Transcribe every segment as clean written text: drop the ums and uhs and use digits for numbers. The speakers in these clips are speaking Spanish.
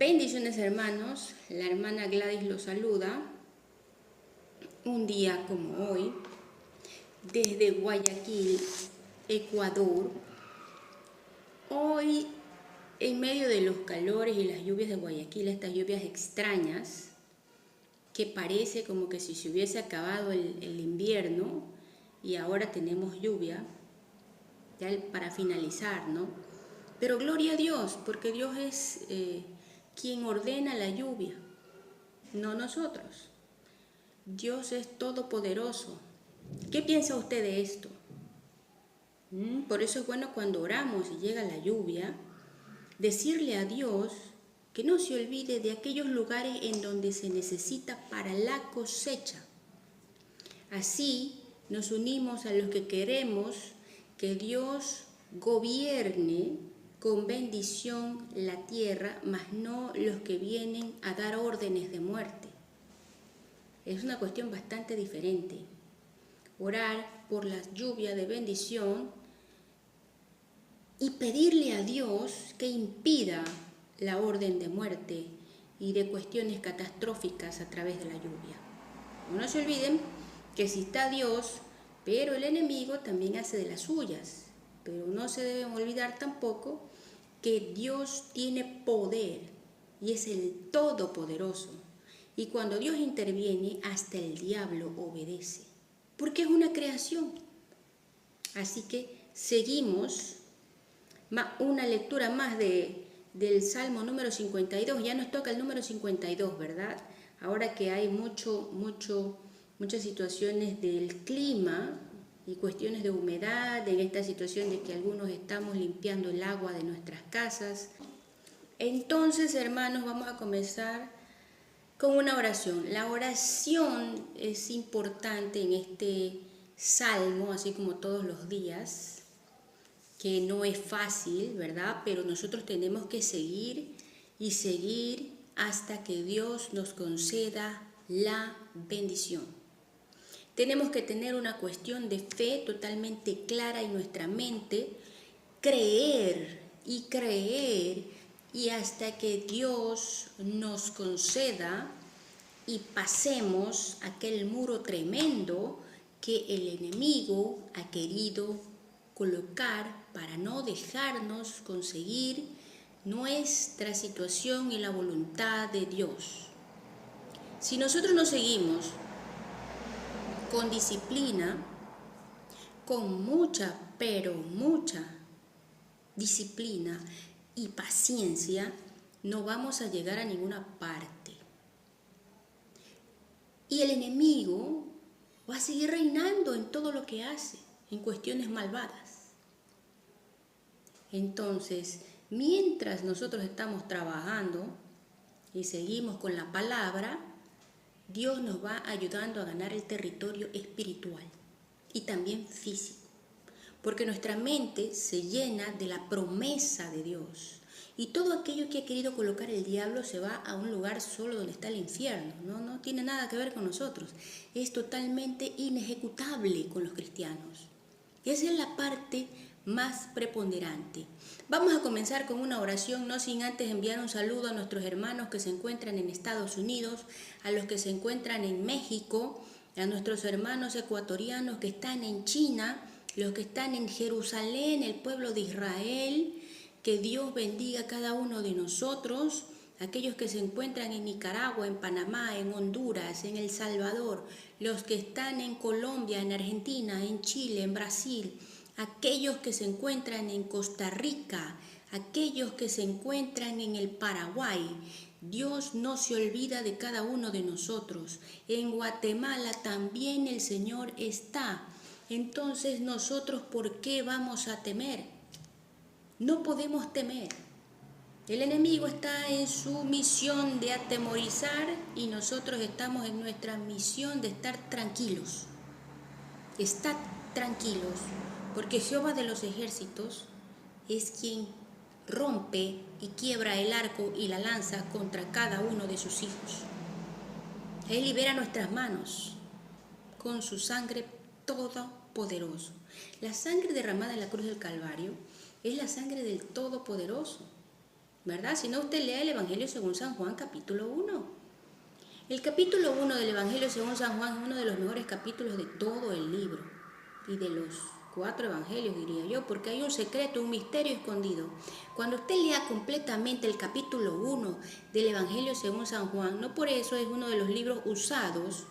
Bendiciones hermanos, la hermana Gladys los saluda un día como hoy desde Guayaquil, Ecuador. Hoy en medio de los calores y las lluvias de Guayaquil, estas lluvias extrañas que parece como que si se hubiese acabado el invierno y ahora tenemos lluvia ya para finalizar, ¿no? Pero gloria a Dios, porque Dios es quien ordena la lluvia, no nosotros. Dios es todopoderoso. ¿Qué piensa usted de esto? Por eso es bueno cuando oramos y llega la lluvia, decirle a Dios que no se olvide de aquellos lugares en donde se necesita para la cosecha. Así nos unimos a los que queremos que Dios gobierne con bendición la tierra, mas no los que vienen a dar órdenes de muerte. Es una cuestión bastante diferente. Orar por la lluvia de bendición y pedirle a Dios que impida la orden de muerte y de cuestiones catastróficas a través de la lluvia. No se olviden que sí está Dios, pero el enemigo también hace de las suyas. Pero no se deben olvidar tampoco que Dios tiene poder y es el todopoderoso. Y cuando Dios interviene, hasta el diablo obedece, porque es una creación. Así que seguimos una lectura más del Salmo número 52. Ya nos toca el número 52, ¿verdad? Ahora que hay muchas situaciones del clima y cuestiones de humedad, en esta situación de que algunos estamos limpiando el agua de nuestras casas. Entonces, hermanos, vamos a comenzar con una oración. La oración es importante en este salmo, así como todos los días, que no es fácil, ¿verdad? Pero nosotros tenemos que seguir y seguir hasta que Dios nos conceda la bendición. Tenemos que tener una cuestión de fe totalmente clara en nuestra mente, creer y hasta que Dios nos conceda y pasemos aquel muro tremendo que el enemigo ha querido colocar para no dejarnos conseguir nuestra situación y la voluntad de Dios. Si nosotros nos seguimos con disciplina, con mucha disciplina y paciencia, no vamos a llegar a ninguna parte. Y el enemigo va a seguir reinando en todo lo que hace, en cuestiones malvadas. Entonces, mientras nosotros estamos trabajando y seguimos con la palabra, Dios nos va ayudando a ganar el territorio espiritual y también físico, porque nuestra mente se llena de la promesa de Dios y todo aquello que ha querido colocar el diablo se va a un lugar solo donde está el infierno. No tiene nada que ver con nosotros, es totalmente inejecutable con los cristianos. Esa es la parte más preponderante. Vamos a comenzar con una oración, no sin antes enviar un saludo a nuestros hermanos que se encuentran en Estados Unidos, a los que se encuentran en México, a nuestros hermanos ecuatorianos que están en China, los que están en Jerusalén, el pueblo de Israel. Que Dios bendiga a cada uno de nosotros, aquellos que se encuentran en Nicaragua, en Panamá, en Honduras, en El Salvador, los que están en Colombia, en Argentina, en Chile, en Brasil, aquellos que se encuentran en Costa Rica, aquellos que se encuentran en el Paraguay. Dios no se olvida de cada uno de nosotros. En Guatemala también el Señor está. Entonces nosotros, ¿por qué vamos a temer? No podemos temer. El enemigo está en su misión de atemorizar y nosotros estamos en nuestra misión de estar tranquilos. Estad tranquilos, porque Jehová de los ejércitos es quien rompe y quiebra el arco y la lanza contra cada uno de sus hijos. Él libera nuestras manos con su sangre todopoderoso. La sangre derramada en la cruz del Calvario es la sangre del Todopoderoso. ¿verdad? Si no, usted lea el Evangelio según San Juan, capítulo 1. El capítulo 1 del Evangelio según San Juan es uno de los mejores capítulos de todo el libro y de los 4 evangelios, diría yo, porque hay un secreto, un misterio escondido. Cuando usted lea completamente el capítulo 1 del Evangelio según San Juan, no por eso es uno de los libros usados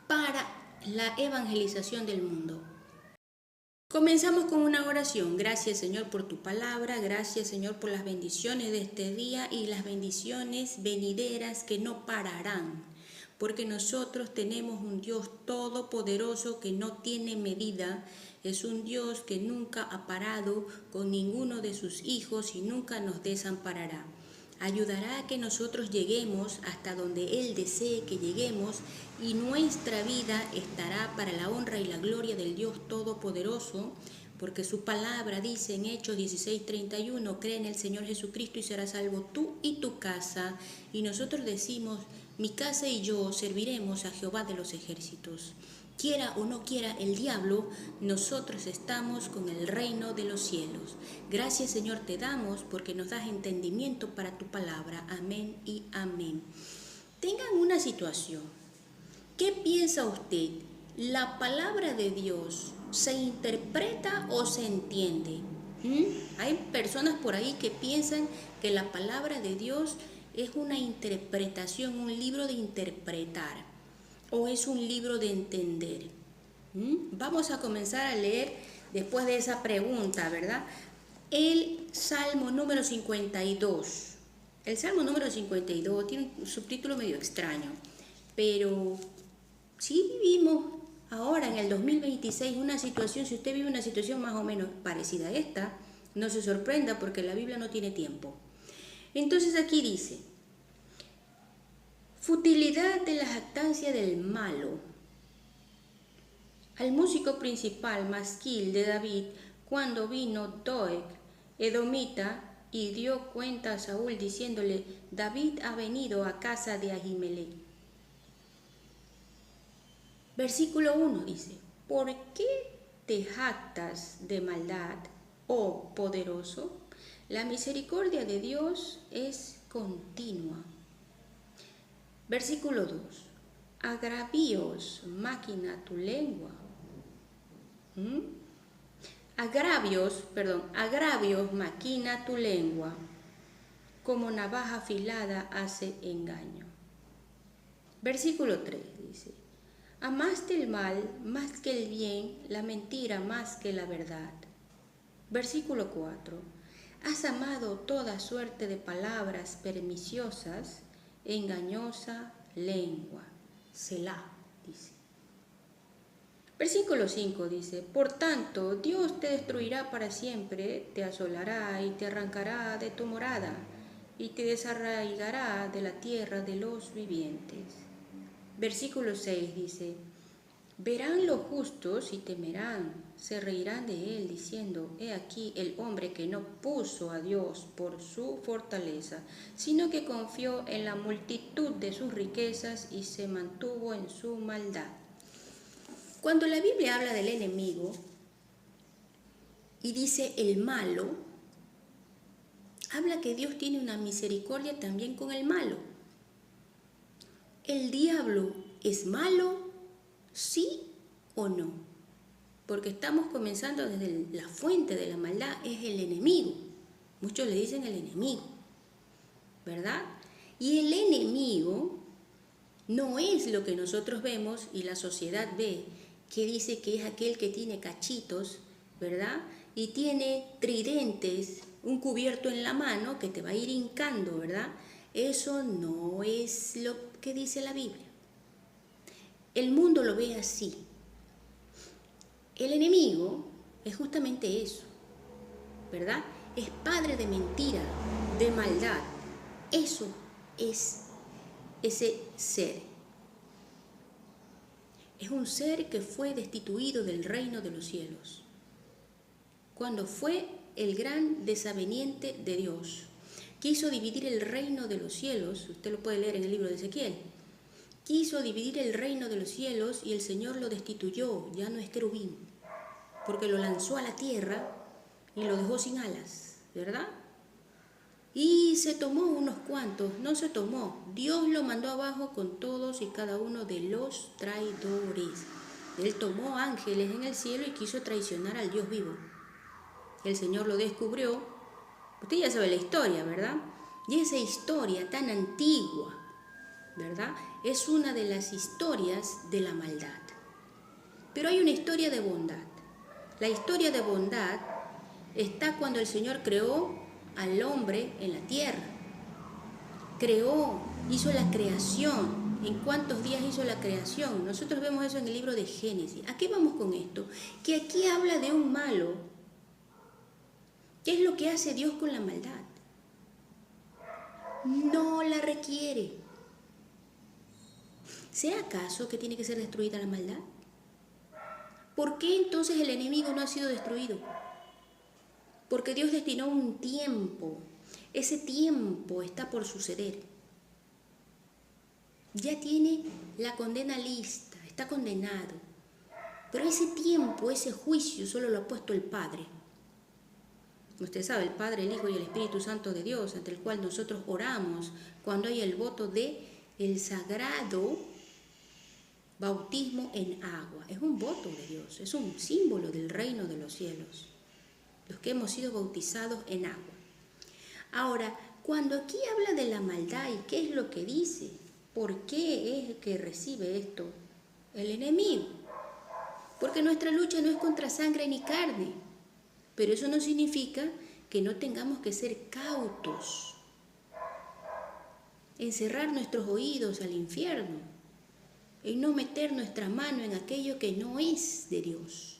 para la evangelización del mundo. Comenzamos con una oración. Gracias, Señor, por tu palabra. Gracias, Señor, por las bendiciones de este día y las bendiciones venideras que no pararán. Porque nosotros tenemos un Dios todopoderoso que no tiene medida. Es un Dios que nunca ha parado con ninguno de sus hijos y nunca nos desamparará. Ayudará a que nosotros lleguemos hasta donde Él desee que lleguemos y nuestra vida estará para la honra y la gloria del Dios Todopoderoso, porque su palabra dice en Hechos 16:31, cree en el Señor Jesucristo y serás salvo tú y tu casa. Y nosotros decimos, mi casa y yo serviremos a Jehová de los ejércitos. Quiera o no quiera el diablo, nosotros estamos con el reino de los cielos. Gracias, Señor, te damos porque nos das entendimiento para tu palabra. Amén y amén. Tengan una situación. ¿Qué piensa usted? ¿La palabra de Dios se interpreta o se entiende? Hay personas por ahí que piensan que la palabra de Dios es una interpretación, un libro de interpretar, o es un libro de entender. Vamos a comenzar a leer después de esa pregunta, ¿verdad? El Salmo número 52. El Salmo número 52 tiene un subtítulo medio extraño, pero si vivimos ahora en el 2026 una situación, si usted vive una situación más o menos parecida a esta, no se sorprenda porque la Biblia no tiene tiempo. Entonces aquí dice, futilidad de la jactancia del malo. Al músico principal masquil de David, cuando vino Doeg, edomita, y dio cuenta a Saúl diciéndole, David ha venido a casa de Ahimelech. Versículo 1 dice, ¿por qué te jactas de maldad, oh poderoso? La misericordia de Dios es continua. Versículo 2. Agravios máquina tu lengua. Agravios maquina tu lengua. Como navaja afilada hace engaño. Versículo 3 dice, amaste el mal más que el bien, la mentira más que la verdad. Versículo 4, has amado toda suerte de palabras perniciosas, engañosa lengua. Selah, dice. Versículo 5 dice, por tanto, Dios te destruirá para siempre, te asolará y te arrancará de tu morada, y te desarraigará de la tierra de los vivientes. Versículo 6 dice, verán los justos y temerán, se reirán de él, diciendo, he aquí el hombre que no puso a Dios por su fortaleza, sino que confió en la multitud de sus riquezas y se mantuvo en su maldad. Cuando la Biblia habla del enemigo y dice el malo, habla que Dios tiene una misericordia también con el malo. ¿El diablo es malo? ¿Sí o no? Porque estamos comenzando desde la fuente de la maldad, es el enemigo. Muchos le dicen el enemigo, ¿verdad? Y el enemigo no es lo que nosotros vemos y la sociedad ve, que dice que es aquel que tiene cachitos, ¿verdad? Y tiene tridentes, un cubierto en la mano que te va a ir hincando, ¿verdad? Eso no es lo que dice la Biblia. El mundo lo ve así. El enemigo es justamente eso, ¿verdad? Es padre de mentira, de maldad. Eso es ese ser. Es un ser que fue destituido del reino de los cielos. Cuando fue el gran desaveniente de Dios, quiso dividir el reino de los cielos, usted lo puede leer en el libro de Ezequiel, quiso dividir el reino de los cielos y el Señor lo destituyó, ya no es querubín, porque lo lanzó a la tierra y lo dejó sin alas, ¿verdad? Y se tomó unos cuantos, no se tomó. Dios lo mandó abajo con todos y cada uno de los traidores. Él tomó ángeles en el cielo y quiso traicionar al Dios vivo. El Señor lo descubrió. Usted ya sabe la historia, ¿verdad? Y esa historia tan antigua, ¿verdad? Es una de las historias de la maldad. Pero hay una historia de bondad. La historia de bondad está cuando el Señor creó al hombre en la tierra. Creó, hizo la creación. ¿En cuántos días hizo la creación? Nosotros vemos eso en el libro de Génesis. ¿A qué vamos con esto? Que aquí habla de un malo. ¿Qué es lo que hace Dios con la maldad? No la requiere. ¿Sea acaso que tiene que ser destruida la maldad? ¿Por qué entonces el enemigo no ha sido destruido? Porque Dios destinó un tiempo. Ese tiempo está por suceder. Ya tiene la condena lista, está condenado. Pero ese tiempo, ese juicio, solo lo ha puesto el Padre. Usted sabe, el Padre, el Hijo y el Espíritu Santo de Dios, ante el cual nosotros oramos cuando hay el voto de el sagrado bautismo en agua. Es un voto de Dios, es un símbolo del reino de los cielos. Los que hemos sido bautizados en agua. Ahora, cuando aquí habla de la maldad y qué es lo que dice, ¿por qué es que recibe esto el enemigo? Porque nuestra lucha no es contra sangre ni carne, pero eso no significa que no tengamos que ser cautos, encerrar nuestros oídos al infierno y no meter nuestra mano en aquello que no es de Dios.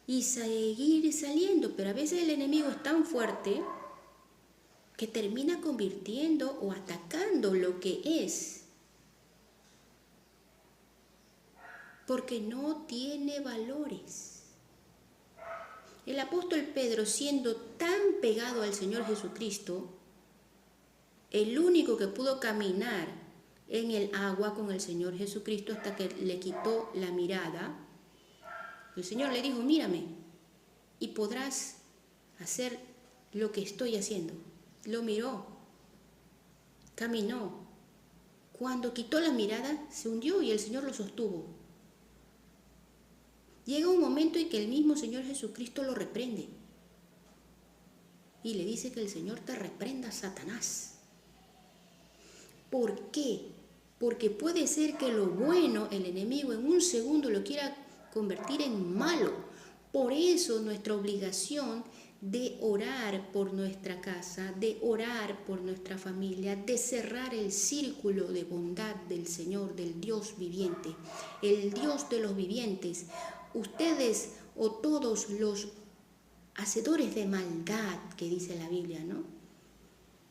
Y seguir saliendo, pero a veces el enemigo es tan fuerte que termina convirtiendo o atacando lo que es, porque no tiene valores. El apóstol Pedro, siendo tan pegado al Señor Jesucristo, el único que pudo caminar en el agua con el Señor Jesucristo hasta que le quitó la mirada, el Señor le dijo, mírame y podrás hacer lo que estoy haciendo. Lo miró, caminó. Cuando quitó la mirada, se hundió y el Señor lo sostuvo. Llega un momento en que el mismo Señor Jesucristo lo reprende y le dice que el Señor te reprenda, Satanás. ¿Por qué? Porque puede ser que lo bueno, el enemigo, en un segundo lo quiera convertir en malo. Por eso nuestra obligación de orar por nuestra casa, de orar por nuestra familia, de cerrar el círculo de bondad del Señor, del Dios viviente, el Dios de los vivientes. Ustedes o todos los hacedores de maldad que dice la Biblia, ¿no?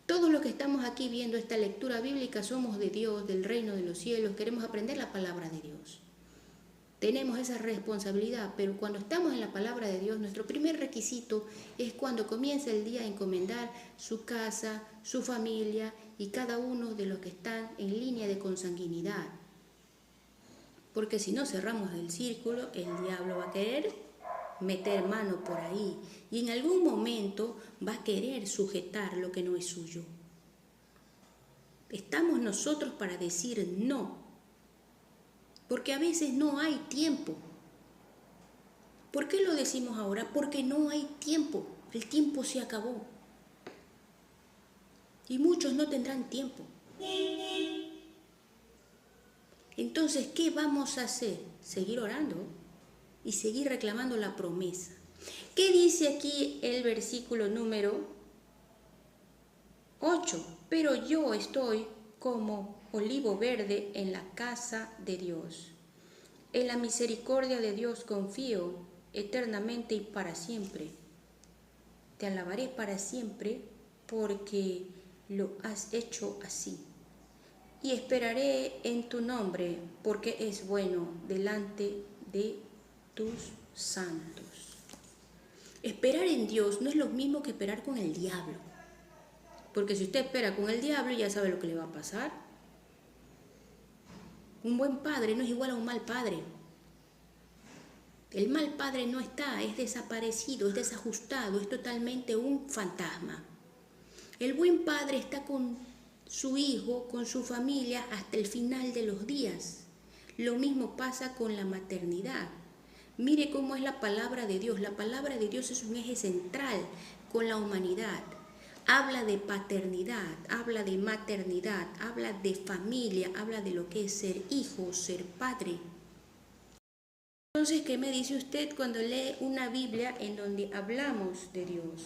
Todos los que estamos aquí viendo esta lectura bíblica somos de Dios, del reino de los cielos, queremos aprender la palabra de Dios. Tenemos esa responsabilidad, pero cuando estamos en la palabra de Dios, nuestro primer requisito es cuando comienza el día a encomendar su casa, su familia y cada uno de los que están en línea de consanguinidad. Porque si no cerramos el círculo, el diablo va a querer meter mano por ahí y en algún momento va a querer sujetar lo que no es suyo. Estamos nosotros para decir no. Porque a veces no hay tiempo. ¿Por qué lo decimos ahora? Porque no hay tiempo. El tiempo se acabó. Y muchos no tendrán tiempo. Entonces, ¿qué vamos a hacer? Seguir orando y seguir reclamando la promesa. ¿Qué dice aquí el versículo número 8? Pero yo estoy como olivo verde en la casa de Dios. En la misericordia de Dios confío eternamente y para siempre. Te alabaré para siempre porque lo has hecho así. Y esperaré en tu nombre porque es bueno delante de tus santos. Esperar en Dios no es lo mismo que esperar con el diablo. Porque si usted espera con el diablo, ya sabe lo que le va a pasar. Un buen padre no es igual a un mal padre. El mal padre no está, es desaparecido, es desajustado, es totalmente un fantasma. El buen padre está con su hijo, con su familia hasta el final de los días. Lo mismo pasa con la maternidad. Mire cómo es la palabra de Dios. La palabra de Dios es un eje central con la humanidad. Habla de paternidad, habla de maternidad, habla de familia, habla de lo que es ser hijo, ser padre. Entonces, ¿qué me dice usted cuando lee una Biblia en donde hablamos de Dios?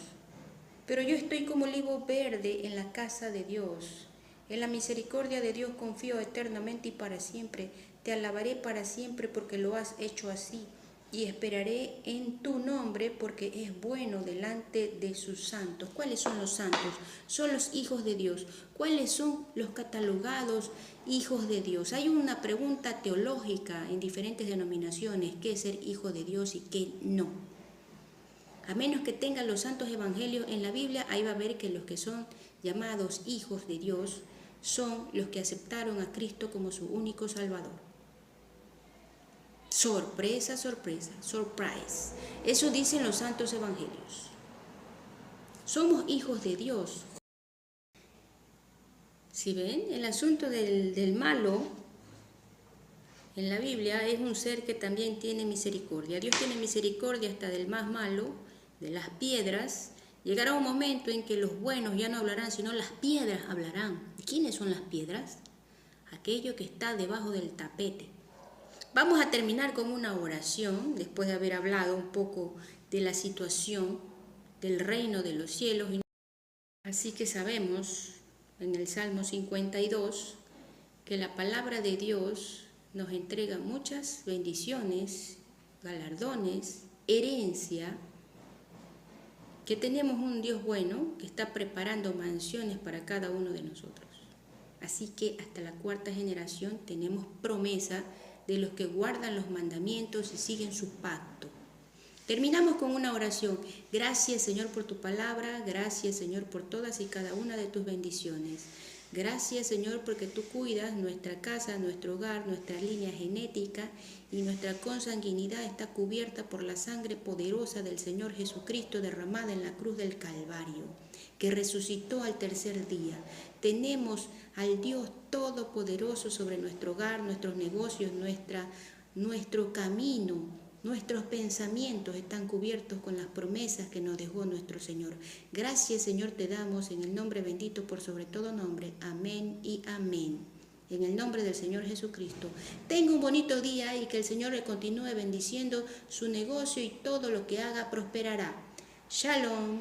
Pero yo estoy como olivo verde en la casa de Dios. En la misericordia de Dios confío eternamente y para siempre. Te alabaré para siempre porque lo has hecho así. Y esperaré en tu nombre porque es bueno delante de sus santos. ¿Cuáles son los santos? Son los hijos de Dios. ¿Cuáles son los catalogados hijos de Dios? Hay una pregunta teológica en diferentes denominaciones: ¿qué es ser hijo de Dios y qué no? A menos que tengan los santos evangelios en la Biblia, ahí va a ver que los que son llamados hijos de Dios son los que aceptaron a Cristo como su único Salvador. Sorpresa, sorpresa, surprise. Eso dicen los santos evangelios. Somos hijos de Dios. Si ven, el asunto del malo en la Biblia es un ser que también tiene misericordia. Dios tiene misericordia hasta del más malo, de las piedras. Llegará un momento en que los buenos ya no hablarán, sino las piedras hablarán. ¿Y quiénes son las piedras? Aquello que está debajo del tapete. Vamos a terminar con una oración, después de haber hablado un poco de la situación del reino de los cielos. Así que sabemos en el Salmo 52 que la palabra de Dios nos entrega muchas bendiciones, galardones, herencia, que tenemos un Dios bueno que está preparando mansiones para cada uno de nosotros. Así que hasta la cuarta generación tenemos promesa de los que guardan los mandamientos y siguen su pacto. Terminamos con una oración. Gracias, Señor, por tu palabra. Gracias, Señor, por todas y cada una de tus bendiciones. Gracias, Señor, porque tú cuidas nuestra casa, nuestro hogar, nuestra línea genética, y nuestra consanguinidad está cubierta por la sangre poderosa del Señor Jesucristo derramada en la cruz del Calvario, que resucitó al tercer día. Tenemos al Dios Todopoderoso sobre nuestro hogar, nuestros negocios, nuestro camino. Nuestros pensamientos están cubiertos con las promesas que nos dejó nuestro Señor. Gracias, Señor, te damos en el nombre bendito por sobre todo nombre. Amén y amén. En el nombre del Señor Jesucristo. Tenga un bonito día y que el Señor le continúe bendiciendo su negocio y todo lo que haga prosperará. Shalom.